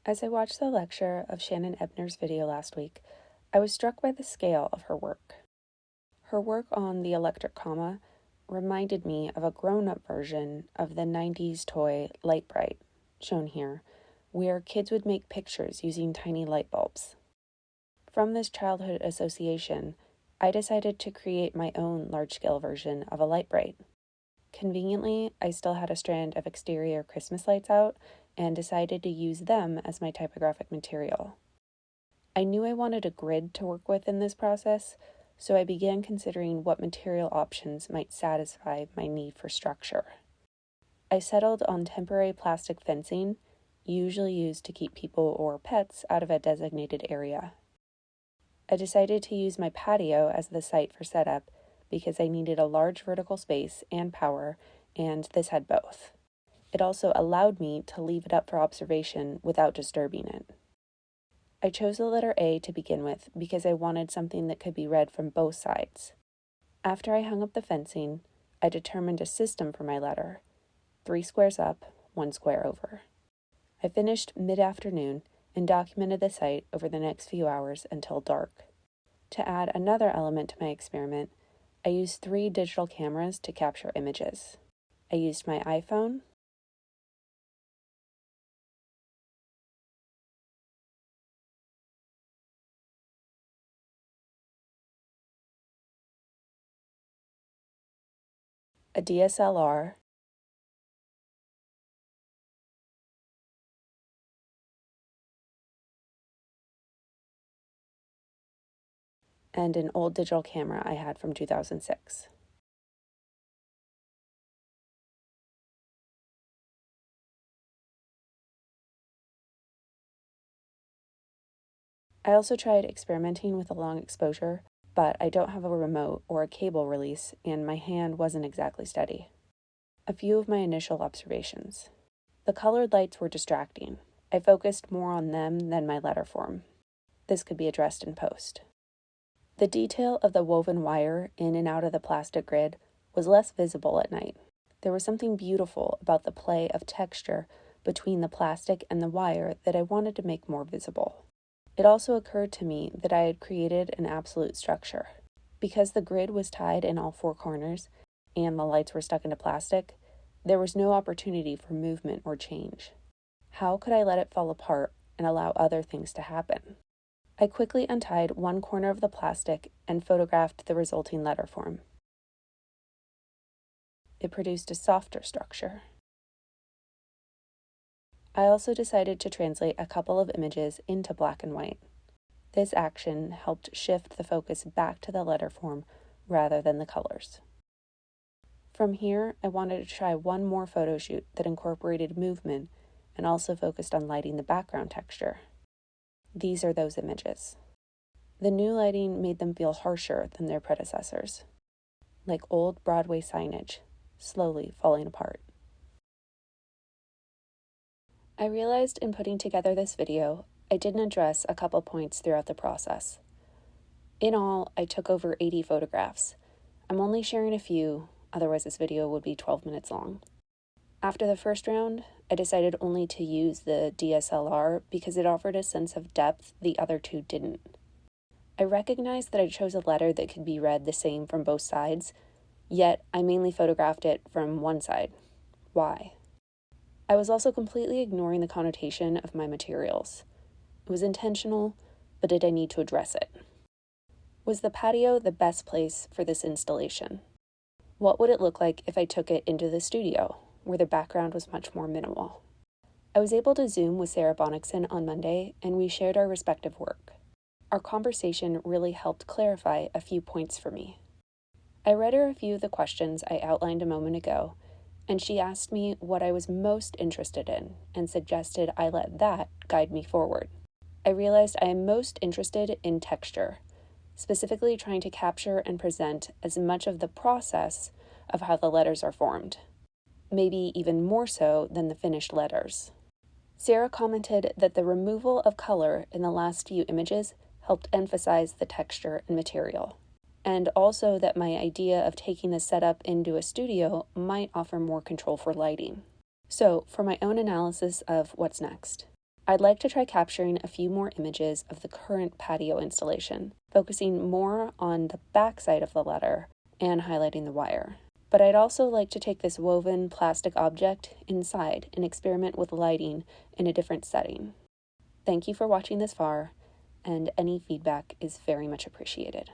As I watched the lecture of Shannon Ebner's video last week, I was struck by the scale of her work. Her work on the electric comma reminded me of a grown-up version of the 90s toy Lite-Brite, shown here, where kids would make pictures using tiny light bulbs. From this childhood association, I decided to create my own large-scale version of a Lite-Brite. Conveniently, I still had a strand of exterior Christmas lights out and decided to use them as my typographic material. I knew I wanted a grid to work with in this process, so I began considering what material options might satisfy my need for structure. I settled on temporary plastic fencing, usually used to keep people or pets out of a designated area. I decided to use my patio as the site for setup because I needed a large vertical space and power, and this had both. It also allowed me to leave it up for observation without disturbing it. I chose the letter A to begin with because I wanted something that could be read from both sides. After I hung up the fencing, I determined a system for my letter: 3 squares up, 1 square over. I finished mid-afternoon and documented the site over the next few hours until dark. To add another element to my experiment, I used 3 digital cameras to capture images. I used my iPhone, a DSLR, and an old digital camera I had from 2006. I also tried experimenting with a long exposure, but I don't have a remote or a cable release, and my hand wasn't exactly steady. A few of my initial observations. The colored lights were distracting. I focused more on them than my letter form. This could be addressed in post. The detail of the woven wire in and out of the plastic grid was less visible at night. There was something beautiful about the play of texture between the plastic and the wire that I wanted to make more visible. It also occurred to me that I had created an absolute structure. Because the grid was tied in all 4 corners and the lights were stuck into plastic, there was no opportunity for movement or change. How could I let it fall apart and allow other things to happen? I quickly untied one corner of the plastic and photographed the resulting letter form. It produced a softer structure. I also decided to translate a couple of images into black and white. This action helped shift the focus back to the letter form rather than the colors. From here, I wanted to try one more photo shoot that incorporated movement and also focused on lighting the background texture. These are those images. The new lighting made them feel harsher than their predecessors, like old Broadway signage, slowly falling apart. I realized in putting together this video, I didn't address a couple points throughout the process. In all, I took over 80 photographs. I'm only sharing a few, otherwise this video would be 12 minutes long. After the first round, I decided only to use the DSLR because it offered a sense of depth the other 2 didn't. I recognized that I chose a letter that could be read the same from both sides, yet I mainly photographed it from one side. Why? I was also completely ignoring the connotation of my materials. It was intentional, but did I need to address it? Was the patio the best place for this installation? What would it look like if I took it into the studio, where the background was much more minimal? I was able to Zoom with Sarah Bonnickson on Monday, and we shared our respective work. Our conversation really helped clarify a few points for me. I read her a few of the questions I outlined a moment ago, and she asked me what I was most interested in and suggested I let that guide me forward. I realized I am most interested in texture, specifically trying to capture and present as much of the process of how the letters are formed, maybe even more so than the finished letters. Sarah commented that the removal of color in the last few images helped emphasize the texture and material, and also that my idea of taking the setup into a studio might offer more control for lighting. So, for my own analysis of what's next, I'd like to try capturing a few more images of the current patio installation, focusing more on the back side of the letter and highlighting the wire. But I'd also like to take this woven plastic object inside and experiment with lighting in a different setting. Thank you for watching this far, and any feedback is very much appreciated.